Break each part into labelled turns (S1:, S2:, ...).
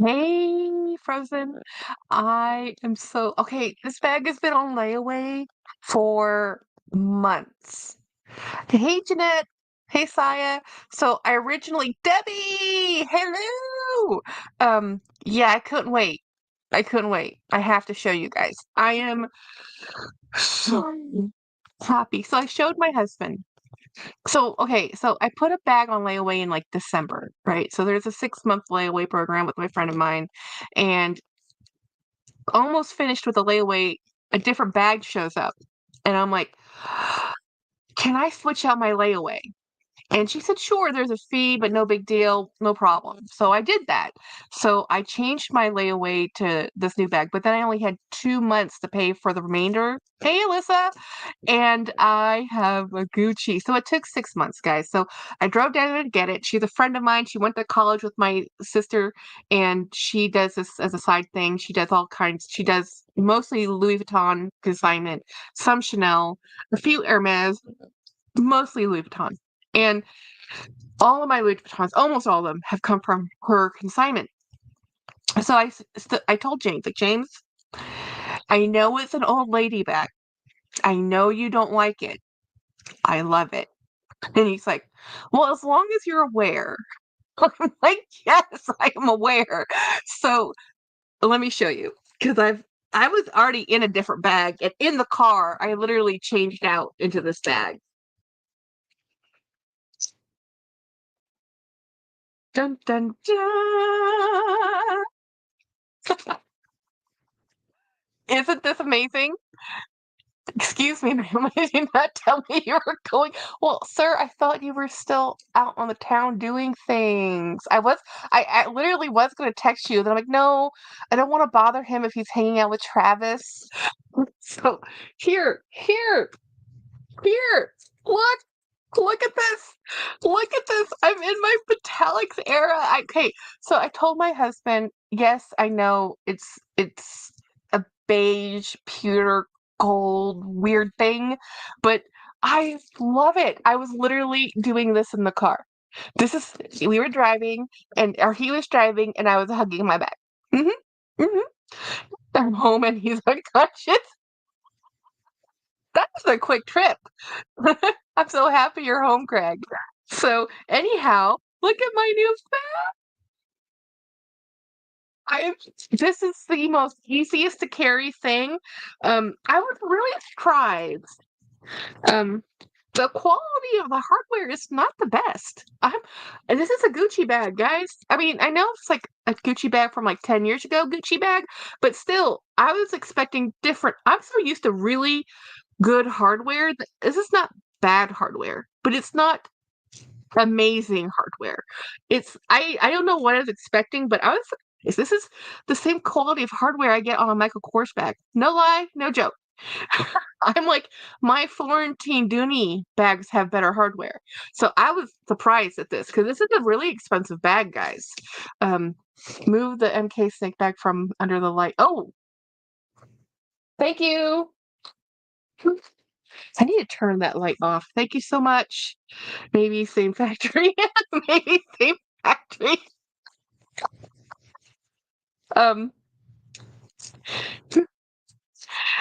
S1: Hey, Frozen. I am so okay. This bag has been on layaway for months. Hey, Jeanette. Hey, Saya. So I originally, Debbie, hello. Yeah, I couldn't wait. I couldn't wait. I have to show you guys. I am so happy. So I showed my husband. So, okay, so I put a bag on layaway in like December, right? So there's a 6-month layaway program with my friend of mine, and almost finished with a layaway, a different bag shows up. And I'm like, can I switch out my layaway? And she said, sure, there's a fee, but no big deal, no problem. So I did that. So I changed my layaway to this new bag, but then I only had 2 months to pay for the remainder. Hey, Alyssa. And I have a Gucci. So it took 6 months, guys. So I drove down there to get it. She's a friend of mine. She went to college with my sister, and she does this as a side thing. She does all kinds. She does mostly Louis Vuitton consignment, some Chanel, a few Hermes, mostly Louis Vuitton. And all of my Louis Vuittons, almost all of them, have come from her consignment. So I told James, like, James, I know it's an old lady bag. I know you don't like it. I love it. And he's like, well, as long as you're aware. I'm like, yes, I am aware. So let me show you. Because I was already in a different bag, and in the car, I literally changed out into this bag. Dun dun dun. Isn't this amazing? Excuse me, ma'am, did you not tell me you were going? Well, sir, I thought you were still out on the town doing things. I literally was going to text you. Then I'm like, no, I don't want to bother him if he's hanging out with Travis. So here, here, look, look at this. Look at this. I'm in my Metallics era. Okay, so I told my husband, yes, I know it's a beige, pure gold, weird thing, but I love it. I was literally doing this in the car. This is we were driving or he was driving and I was hugging my back. hmm hmm I'm home and he's unconscious. That was a quick trip. I'm so happy you're home, Craig. So anyhow, look at my new I this is the most easiest to carry thing. I was really surprised. Um, the quality of the hardware is not the best. And this is a Gucci bag, guys. I mean, I know it's like a Gucci bag from like 10 years ago, Gucci bag, but still, I was expecting different. I'm so used to really good hardware. This is not bad hardware, but it's not amazing hardware. I don't know what I was expecting, but I was this is the same quality of hardware I get on a Michael Kors bag. No lie, no joke. I'm like, my Florentine Dooney bags have better hardware. So I was surprised at this because this is a really expensive bag, guys. Um, move the MK snake bag from under the light. Oh, thank you. I need to turn that light off. Thank you so much. Maybe same factory. Maybe same factory. Um,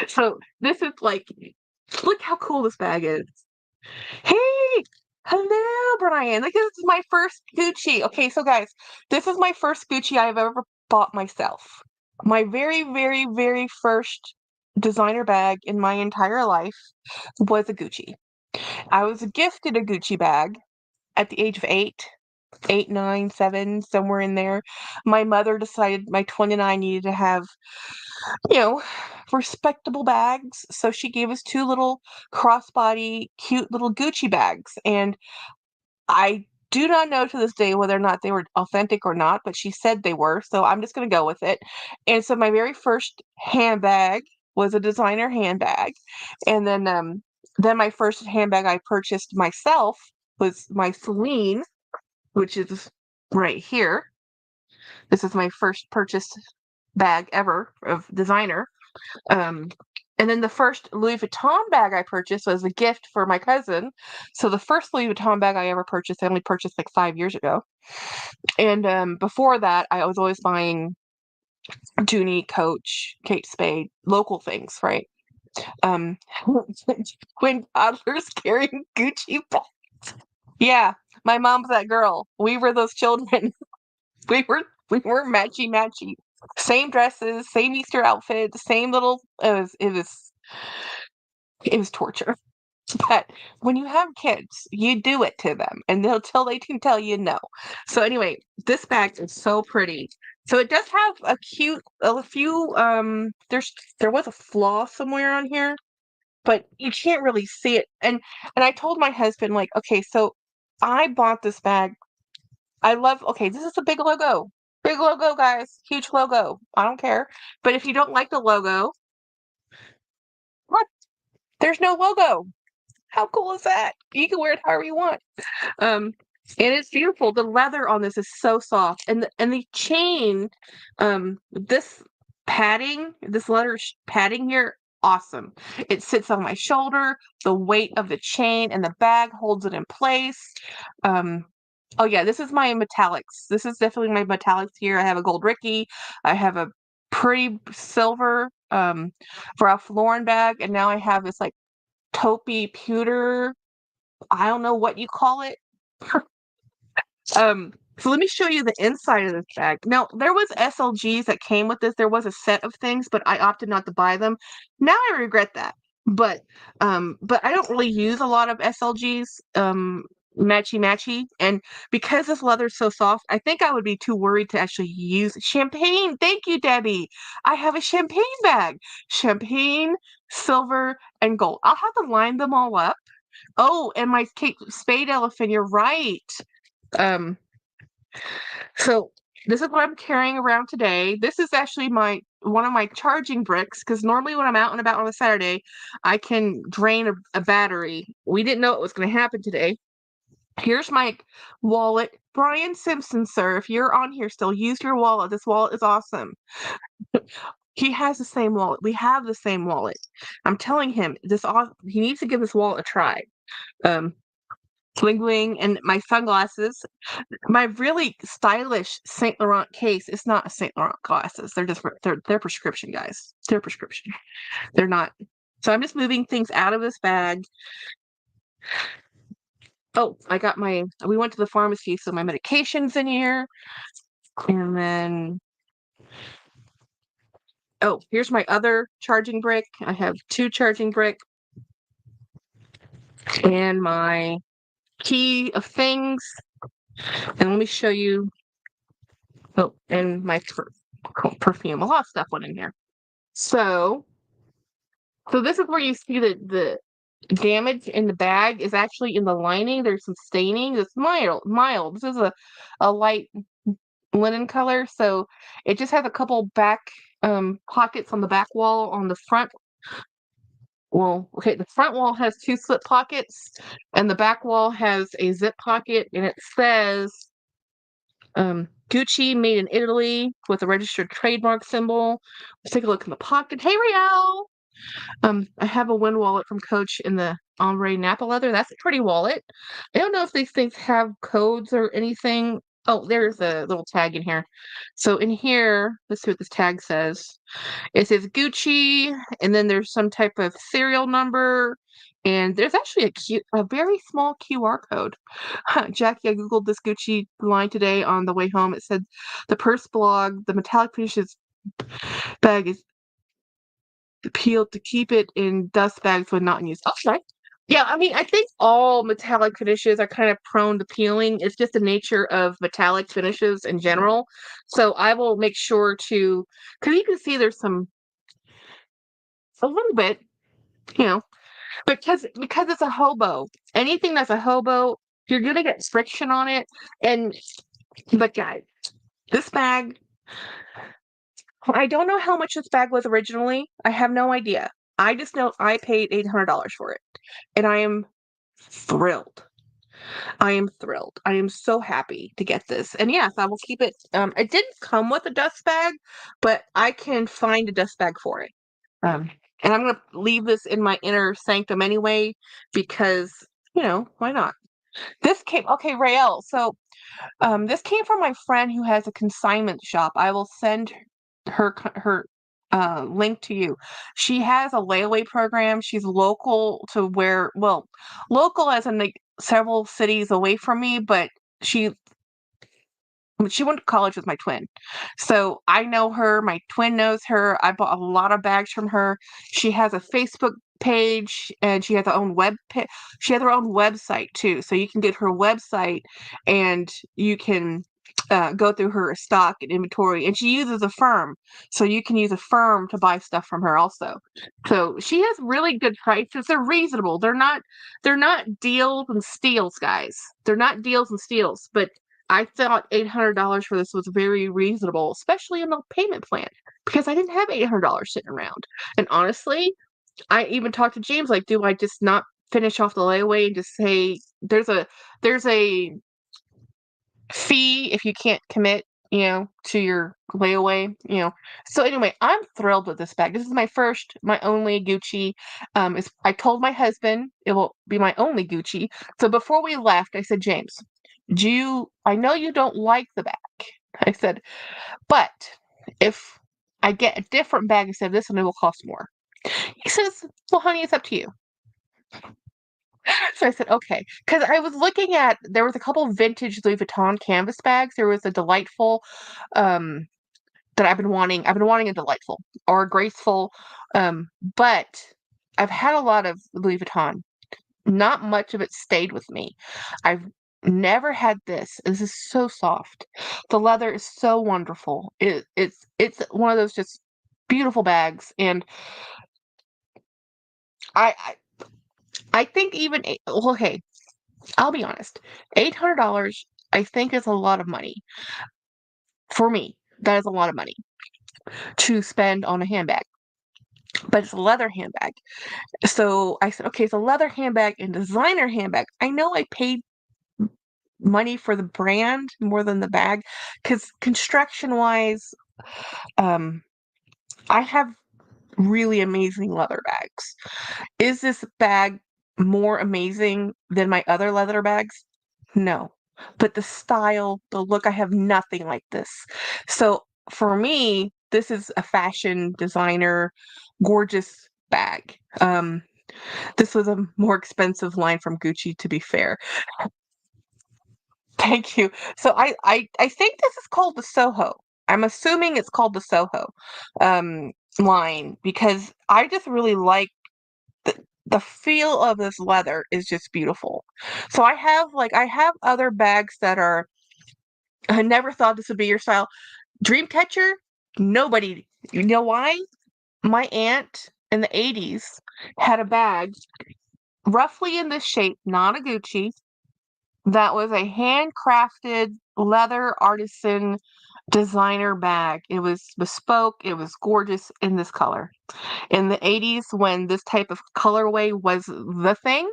S1: so this is like, look how cool this bag is. Hey, hello, Brian. Like this is my first Gucci. Okay, so guys, this is my first Gucci I've ever bought myself. My very, very, very first designer bag in my entire life was a Gucci. I was gifted a Gucci bag at the age of 8, 9, 7, somewhere in there. My mother decided my twin and I needed to have, you know, respectable bags. So she gave us two little crossbody, cute little Gucci bags. And I do not know to this day whether or not they were authentic or not, but she said they were. So I'm just going to go with it. And so my very first handbag was a designer handbag. And then my first handbag I purchased myself was my Celine, which is right here. This is my first purchased bag ever of designer. Um, And then the first Louis Vuitton bag I purchased was a gift for my cousin. So the first Louis Vuitton bag I ever purchased, I only purchased like 5 years ago. And before that, I was always buying Junie, Coach, Kate Spade, local things, right? Um, when toddlers carrying Gucci bags. Yeah, my mom's that girl. We were those children. We were matchy matchy. Same dresses, same Easter outfits, same little. It was torture. But when you have kids, you do it to them, and they'll till they can tell you no. So anyway, this bag is so pretty. So it does have a few. There was a flaw somewhere on here, but you can't really see it. And I told my husband, like, okay, so I bought this bag. I love. Okay, this is a big logo. Big logo, guys. Huge logo. I don't care. But if you don't like the logo, look, there's no logo. How cool is that? You can wear it however you want. Um, and it's beautiful. The leather on this is so soft, and the chain, this padding, this leather padding here, awesome. It sits on my shoulder. The weight of the chain and the bag holds it in place. Um, oh yeah, this is my metallics. This is definitely my metallics here. I have a gold Ricky. I have a pretty silver Ralph Lauren bag, and now I have this like taupey pewter. I don't know what you call it. So let me show you the inside of this bag. Now, there was SLGs that came with this. There was a set of things, but I opted not to buy them. Now I regret that. But I don't really use a lot of SLGs, matchy matchy. And because this leather's so soft, I think I would be too worried to actually use champagne. Thank you, Debbie. I have a champagne bag. Champagne, silver, and gold. I'll have to line them all up. Oh, and my Kate Spade elephant, you're right. Um, so this is what I'm carrying around today. This is actually my one of my charging bricks because normally when I'm out and about on a Saturday, I can drain a battery. We didn't know it was going to happen today. Here's my wallet. Brian Simpson, sir, if you're on here still, use your wallet. This wallet is awesome. He has the same wallet. We have the same wallet. I'm telling him he needs to give this wallet a try. Um, Bling bling, and my sunglasses. My really stylish Saint Laurent case is not a Saint Laurent glasses. They're prescription, guys. They're prescription. They're not. So I'm just moving things out of this bag. Oh, we went to the pharmacy, so my medication's in here. And then, oh, here's my other charging brick. I have two charging brick and my key of things. And let me show you. Oh, and my perfume. A lot of stuff went in here. So this is where you see the damage in the bag is actually in the lining. There's some staining. It's mild. This is a light linen color, so it just has a couple back pockets on the back wall. On the front wall, okay, the front wall has two slip pockets, and the back wall has a zip pocket, and it says Gucci made in Italy with a registered trademark symbol. Let's take a look in the pocket. Hey, Riel! I have a Wind wallet from Coach in the ombre Napa leather. That's a pretty wallet. I don't know if these things have codes or anything. Oh, there's a little tag in here. So in here, let's see what this tag says. It says Gucci, and then there's some type of serial number, and there's actually a very small QR code. Jackie, I googled this Gucci line today on the way home. It said the purse blog, the metallic finishes bag is peeled to keep it in dust bags when not in use. Okay. Yeah, I mean, I think all metallic finishes are kind of prone to peeling. It's just the nature of metallic finishes in general. So I will make sure to, because you can see there's a little bit, you know, because it's a hobo. Anything that's a hobo, you're gonna get friction on it. But guys, this bag, I don't know how much this bag was originally. I have no idea. I just know I paid $800 for it, and I am thrilled. I am thrilled. I am so happy to get this. And yes, I will keep it. It didn't come with a dust bag, but I can find a dust bag for it. Um, And I'm gonna leave this in my inner sanctum anyway because, why not? This came okay, Rael. So, this came from my friend who has a consignment shop. I will send her link to you. She has a layaway program. She's local to local as in like several cities away from me, but she she went to college with my twin. So I know her, my twin knows her. I bought a lot of bags from her. She has a Facebook page and she has her own she has her own website too. So you can get her website and you can go through her stock and inventory, and she uses a firm, so you can use a firm to buy stuff from her also. So she has really good prices. They're reasonable. They're not deals and steals, guys. They're not deals and steals, but I thought $800 for this was very reasonable, especially in the payment plan, because I didn't have $800 sitting around. And honestly, I even talked to James like, do I just not finish off the layaway and just say there's a fee if you can't commit, to your layaway. So anyway, I'm thrilled with this bag. This is my only Gucci. I told my husband it will be my only Gucci. So before we left, I said, James, I know you don't like the bag. I said, but if I get a different bag instead of this one, it will cost more. He says, well, honey, it's up to you. So I said, okay. Because there was a couple vintage Louis Vuitton canvas bags. There was a delightful um, that I've been wanting. I've been wanting a delightful or a graceful, but I've had a lot of Louis Vuitton. Not much of it stayed with me. I've never had this. This is so soft. The leather is so wonderful. It's one of those just beautiful bags, and I I, I think okay, I'll be honest. $800 I think is a lot of money for me. That is a lot of money to spend on a handbag, but it's a leather handbag. So I said, okay, it's a leather handbag and designer handbag. I know I paid money for the brand more than the bag because construction wise, um, I have really amazing leather bags. Is this bag more amazing than my other leather bags? No. But the style, the look, I have nothing like this. So for me, this is a fashion designer, gorgeous bag. This was a more expensive line from Gucci, to be fair. Thank you. So I think this is called the Soho. I'm assuming it's called the Soho um, line because I just really like the the feel of this leather is just beautiful. So I have other bags that are I never thought this would be your style. Dreamcatcher, nobody. You know why? My aunt in the 80s had a bag roughly in this shape, not a Gucci, that was a handcrafted leather artisan designer bag. It was bespoke, it was gorgeous in this color. In the 80s, when this type of colorway was the thing,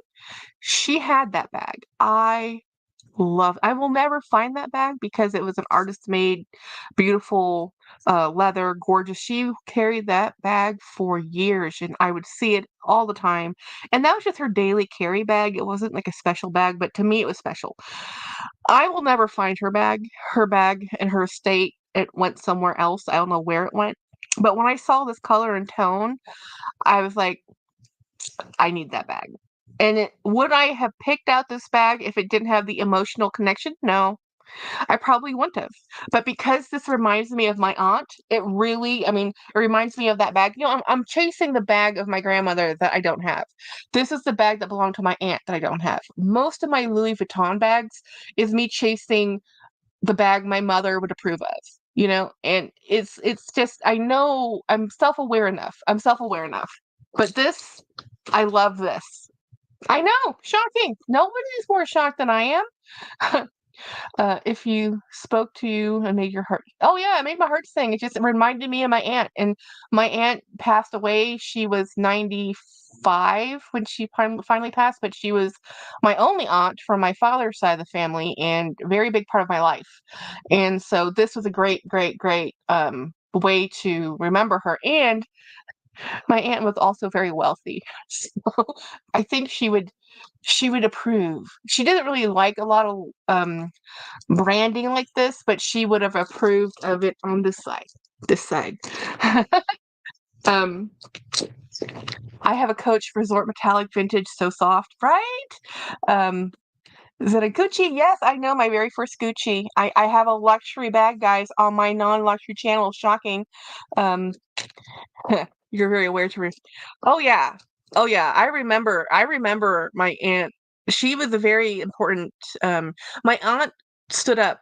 S1: she had that bag. I will never find that bag because it was an artist made, beautiful leather, gorgeous. She carried that bag for years and I would see it all the time. And that was just her daily carry bag. It wasn't like a special bag, but to me it was special. I will never find her bag. Her bag and her estate, it went somewhere else. I don't know where it went. But when I saw this color and tone, I was like, I need that bag. And would I have picked out this bag if it didn't have the emotional connection? No, I probably wouldn't have. But because this reminds me of my aunt, it reminds me of that bag. I'm chasing the bag of my grandmother that I don't have. This is the bag that belonged to my aunt that I don't have. Most of my Louis Vuitton bags is me chasing the bag my mother would approve of. And it's just I know I'm self-aware enough. I'm self-aware enough. But this, I love this. I know, shocking. Nobody's more shocked than I am. If you spoke to you and made your heart, oh yeah, it made my heart sing. It reminded me of my aunt, and my aunt passed away. She was 95 when she finally passed, but she was my only aunt from my father's side of the family and a very big part of my life. And so this was a great, great, great way to remember her. And My aunt was also very wealthy, so I think she would approve. She didn't really like a lot of branding like this, but she would have approved of it on this side. This side. um, I have a Coach Resort Metallic Vintage So Soft, right? Um, is it a Gucci? Yes, I know my very first Gucci. I have a luxury bag, guys, on my non-luxury channel. Shocking. Um, you're very aware to. Oh yeah, oh yeah. I remember my aunt. She was a very important. Um, my aunt stood up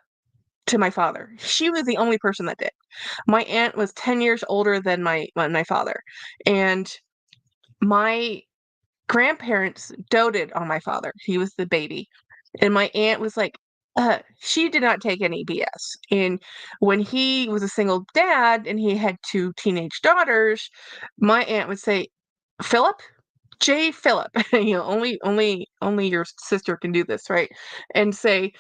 S1: to my father. She was the only person that did. My aunt was 10 years older than my father, and my grandparents doted on my father. He was the baby. And my aunt was like, she did not take any BS. And when he was a single dad and he had two teenage daughters, my aunt would say, Philip, J. Philip, only your sister can do this, right? And say,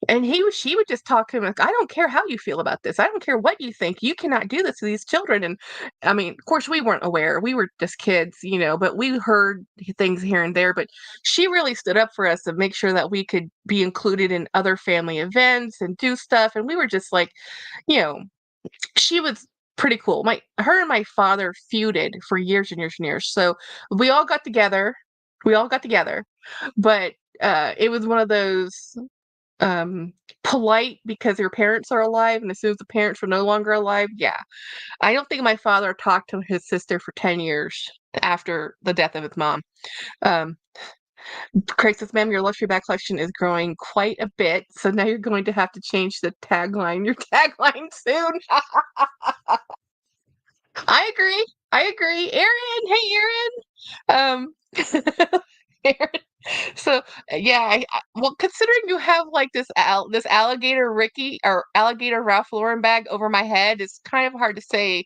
S1: and she would just talk to him like, I don't care how you feel about this. I don't care what you think. You cannot do this to these children. And I mean, of course, we weren't aware. We were just kids, but we heard things here and there. But she really stood up for us to make sure that we could be included in other family events and do stuff. And we were just like, you know, she was pretty cool. Her and my father feuded for years and years and years. So we all got together. We all got together, but it was one of those um, polite because your parents are alive, and as soon as the parents were no longer alive, yeah. I don't think my father talked to his sister for 10 years after the death of his mom. Um, Craig says, ma'am, your luxury bag collection is growing quite a bit, so now you're going to have to change the tagline. Your tagline soon. I agree. I agree. Aaron, hey, Aaron. Aaron. So yeah, well, considering you have like this alligator Ricky or alligator Ralph Lauren bag over my head, it's kind of hard to say.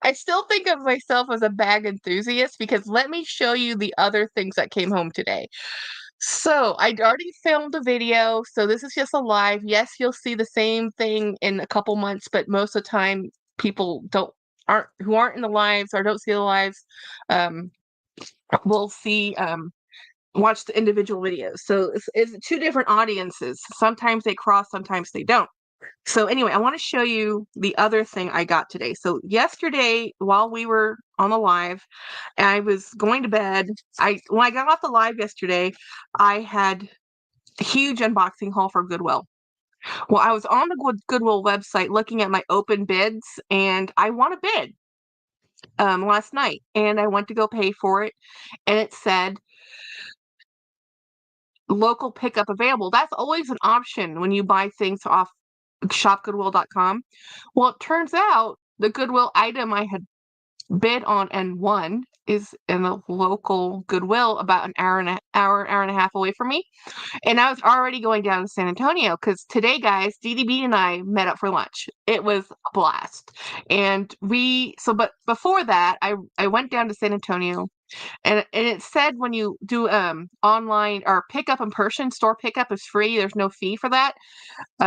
S1: I still think of myself as a bag enthusiast because let me show you the other things that came home today. So I'd already filmed a video, so this is just a live. Yes, you'll see the same thing in a couple months, but most of the time people aren't in the lives or don't see the lives, um, will see watch the individual videos. So it's two different audiences. Sometimes they cross, sometimes they don't. So anyway, I want to show you the other thing I got today. So yesterday, while we were on the live, I was going to bed. When I got off the live yesterday, I had a huge unboxing haul for Goodwill. Well, I was on the Goodwill website looking at my open bids, and I won a bid last night, and I went to go pay for it, and it said local pickup available. That's always an option when you buy things off shopgoodwill.com. Well, it turns out the Goodwill item I had bid on and won is in the local Goodwill about an hour and a half away from me. And I was already going down to San Antonio because today, guys, DDB and I met up for lunch. It was a blast. But before that, I went down to San Antonio. And it said when you do online or pickup in person, store pickup is free. There's no fee for that.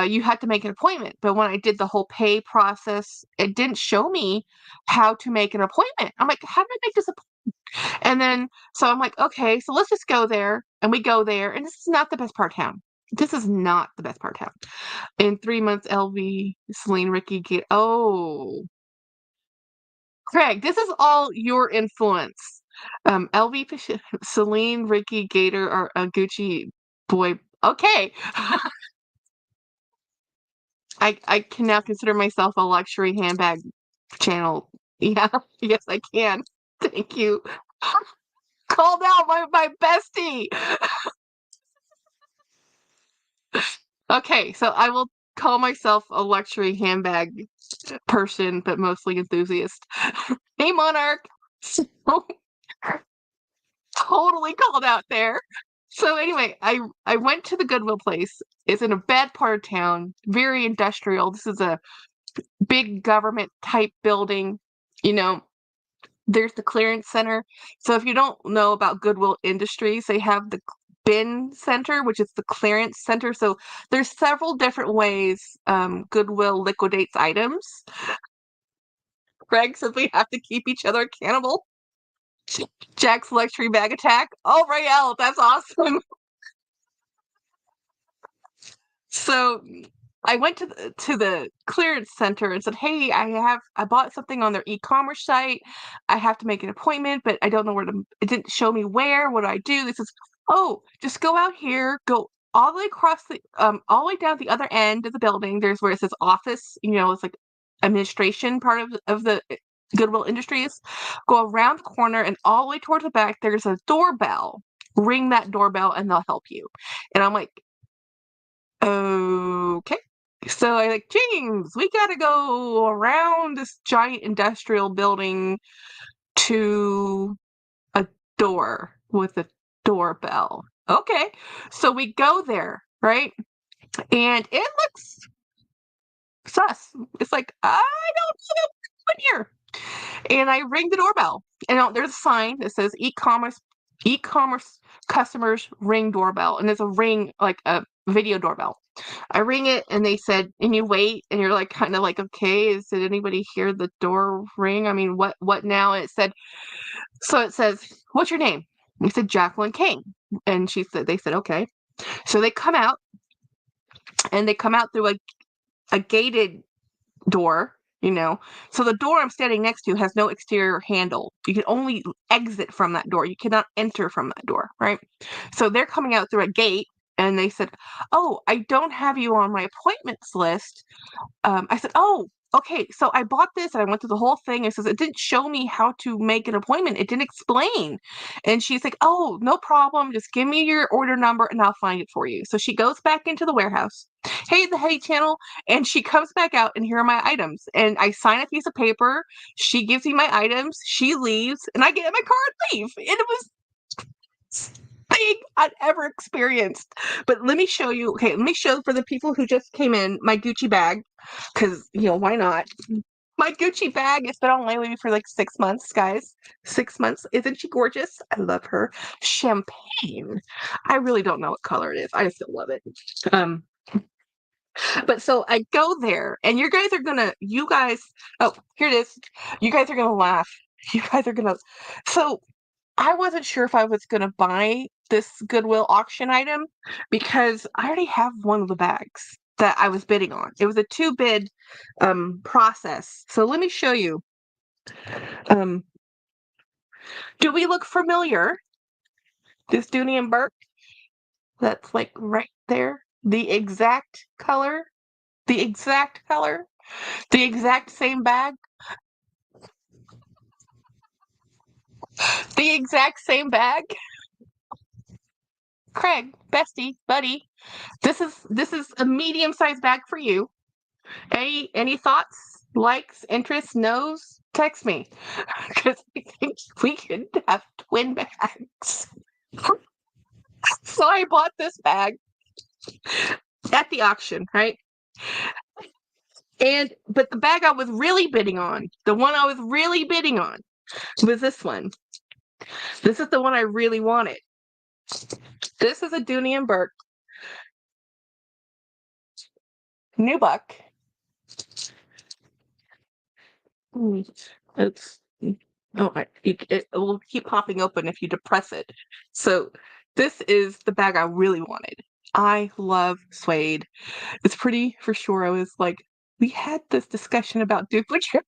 S1: You had to make an appointment. But when I did the whole pay process, it didn't show me how to make an appointment. I'm like, how do I make this appointment? And then so I'm like, okay, so let's just go there. And we go there, and this is not the best part of town. This is not the best part of town. In 3 months, LV, Celine, Ricky, get Craig, this is all your influence. LV, Celine, Ricky, Gator, or Gucci boy. Okay. I can now consider myself a luxury handbag channel. Yeah, yes, I can. Thank you. Called out my bestie. Okay, so I will call myself a luxury handbag person, but mostly enthusiast. Hey, Monarch. So, totally called out there. So anyway, I went to the Goodwill place. It's in a bad part of town, very industrial. This is a big government type building. You know, there's the clearance center. So if you don't know about Goodwill Industries, they have the bin center, which is the clearance center. So there's several different ways Goodwill liquidates items. Greg says we have to keep each other accountable. Jack's luxury bag attack. Oh, Rael, that's awesome. So I went to the clearance center and said, "Hey, I bought something on their e-commerce site. I have to make an appointment, but I don't know where to. It didn't show me where. What do I do?" They says, "Oh, just go out here, go all the way across the all the way down the other end of the building. There's where it says office. It's like administration part of the Goodwill Industries. Go around the corner and all the way towards the back. There's a doorbell. Ring that doorbell, and they'll help you." And I'm like, "Okay." So I like, "James, we gotta go around this giant industrial building to a door with a doorbell." Okay. So we go there, right? And it looks sus. It's like, I don't know what's here. And I ring the doorbell. And there's a sign that says e-commerce customers ring doorbell. And there's a ring, like a video doorbell. I ring it and they said, and you wait and you're like kind of like, okay, did anybody hear the door ring? I mean, what now? And it says, "What's your name?" We said, "Jacqueline King." And they said, "Okay." So they come out and they come out through a gated door, So the door I'm standing next to has no exterior handle. You can only exit from that door. You cannot enter from that door, right? So they're coming out through a gate and they said, "Oh, I don't have you on my appointments list." I said, "Oh, okay." So I bought this and I went through the whole thing. It says it didn't show me how to make an appointment. It didn't explain. And she's like, "Oh, no problem. Just give me your order number and I'll find it for you." So she goes back into the warehouse. Hey, the Hey channel. And she comes back out and here are my items. And I sign a piece of paper. She gives me my items. She leaves and I get in my car and leave. And it was thing I'd ever experienced. But let me show you. Okay, let me show for the people who just came in my Gucci bag, because why not? My Gucci bag has been on lately for like 6 months, guys. 6 months. Isn't she gorgeous? I love her. Champagne. I really don't know what color it is. I still love it. Um, but so I go there, and you guys. Oh, here it is. You guys are gonna laugh. You guys are gonna. So I wasn't sure if I was going to buy this Goodwill auction item because I already have one of the bags that I was bidding on. It was a two bid process. So let me show you. Um, do we look familiar? This Dooney and Burke, that's like right there. The exact color, the exact color, the exact same bag, the exact same bag. Craig, bestie, buddy, this is a medium-sized bag for you. Any thoughts, likes, interests, no's? Text me because I think we could have twin bags. So I bought this bag at the auction, right? But the bag I was really bidding on, the one I was really bidding on, was this one. This is the one I really wanted. This is a Dooney and Burke Nubuck. It's it will keep popping open if you depress it. So this is the bag I really wanted. I love suede. It's pretty for sure. I was like, we had this discussion about duplicate.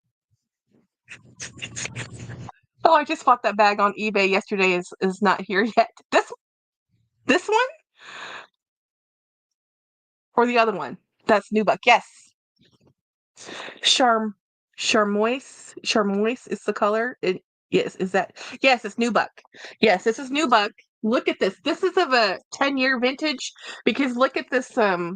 S1: Oh, I just bought that bag on eBay yesterday. Is not here yet. This one or the other one? That's Nubuck. Yes. Charmoise is the color. Yes, yes, it's Nubuck. Yes, this is Nubuck. Look at this. This is of a 10-year vintage because look at this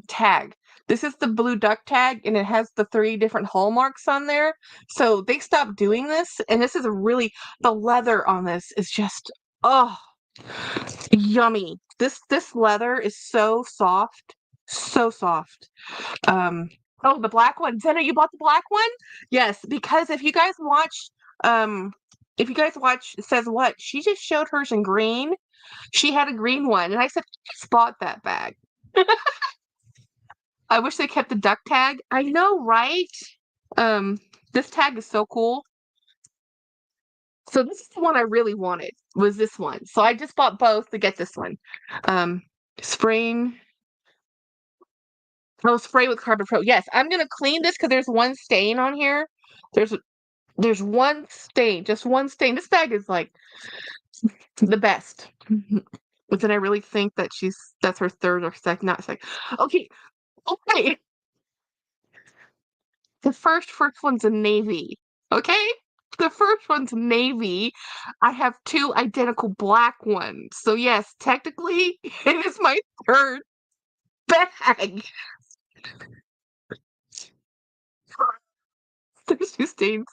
S1: tag. This is the blue duck tag and it has the 3 different hallmarks on there. So they stopped doing this and this is the leather on this is just oh yummy. This leather is so soft. So soft. Oh, the black one. Zena, you bought the black one? Yes, because if you guys watch, it says what? She just showed hers in green. She had a green one, and I said, I just bought that bag. I wish they kept the duck tag. I know, right? Um, this tag is so cool. So this is the one I really wanted, was this one. So I just bought both to get this one. Um, spraying. Oh, spray with Carbon Pro. Yes, I'm gonna clean this because there's one stain on here. There's there's one stain, just one stain. This bag is like the best. But then I really think that that's her third or second, not second. Okay, okay. The first one's a navy. Okay? The first one's navy. I have two identical black ones. So yes, technically it is my third bag. There's two stains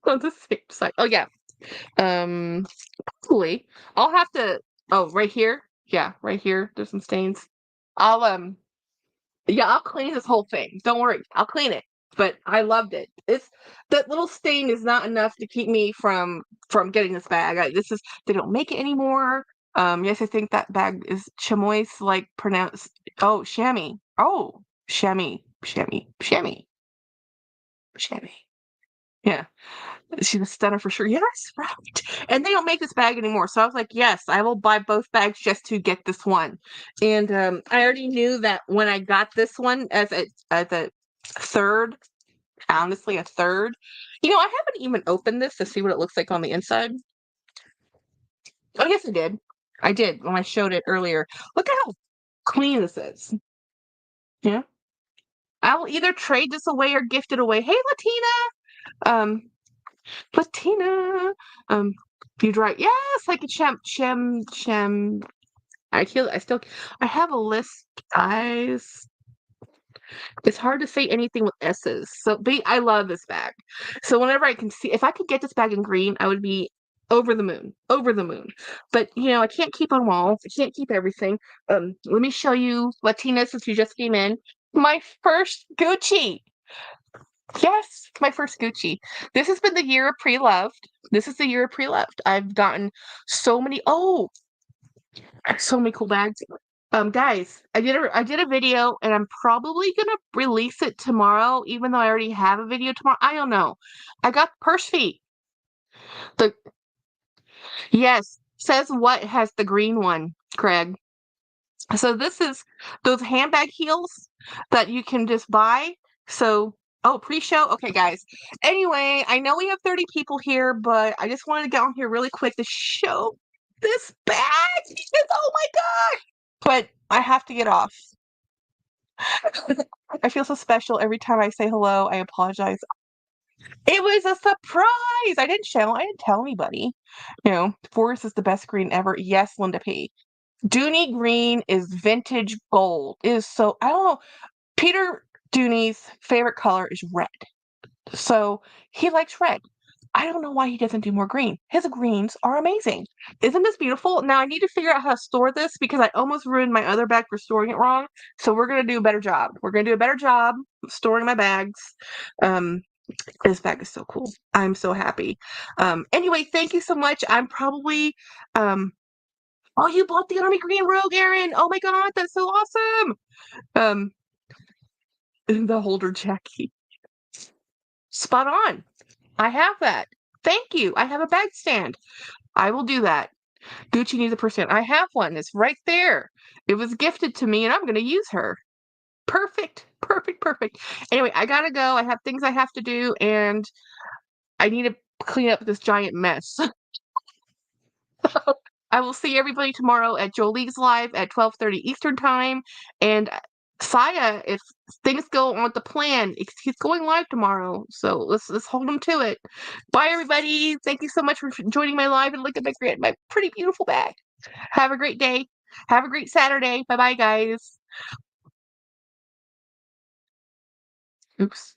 S1: on the same side. Oh yeah. Um Hopefully. I'll have to oh, right here? Yeah, right here. There's some stains. I'll Yeah, I'll clean this whole thing. Don't worry. I'll clean it. But I loved it. It's that little stain is not enough to keep me from getting this bag. This is they don't make it anymore. Yes, I think that bag is chamois like pronounced. Oh, chamois. Oh, chamois, chamois, chamois, chamois. Yeah. She's a stunner for sure. Yes, right. And they don't make this bag anymore. So I was like, yes, I will buy both bags just to get this one. And I already knew that when I got this one as a third, honestly, a third. I haven't even opened this to see what it looks like on the inside. Oh, yes, I did. I did when I showed it earlier. Look at how clean this is. Yeah. I will either trade this away or gift it away. Hey, Latina. Latina. Um, you drive. Yes, like a shem. I have a list, guys. It's hard to say anything with S's. So, I love this bag. So whenever I can see, if I could get this bag in green, I would be over the moon, over the moon. But I can't keep on walls. I can't keep everything. Let me show you, Latina, since you just came in. My first Gucci. Yes, my first Gucci. This has been the year of pre-loved. This is the year of pre-loved. I've gotten so many. Oh, so many cool bags. Guys, I did a video and I'm probably gonna release it tomorrow, even though I already have a video tomorrow. I don't know. I got purse feet. The Yes, says what has the green one, Craig. So this is those handbag heels that you can just buy. So, oh, pre-show. Okay, guys. Anyway, I know we have 30 people here, but I just wanted to get on here really quick to show this bag because oh my god. But I have to get off. I feel so special every time I say hello. I apologize. It was a surprise. I didn't tell anybody. Forest is the best green ever. Yes, Linda P. Dooney green is vintage gold. It is so I don't know. Peter Dooney's favorite color is red. So he likes red. I don't know why he doesn't do more green. His greens are amazing. Isn't this beautiful? Now I need to figure out how to store this because I almost ruined my other bag for storing it wrong. So we're gonna do a better job. We're gonna do a better job of storing my bags. Um, this bag is so cool. I'm so happy. Anyway, thank you so much. I'm probably oh, you bought the Army Green Rogue, Aaron. Oh my god, that's so awesome. Um, the holder Jackie. Spot on. I have that. Thank you. I have a bag stand. I will do that. Gucci needs a percent. I have one. It's right there. It was gifted to me and I'm going to use her. Perfect. Perfect. Perfect. Anyway, I got to go. I have things I have to do and I need to clean up this giant mess. I will see everybody tomorrow at Jolie's Live at 12:30 Eastern Time. And Saya, if things go on the plan, he's going live tomorrow. So let's hold him to it. Bye, everybody. Thank you so much for joining my live and look at my pretty beautiful bag. Have a great day. Have a great Saturday. Bye bye, guys. Oops.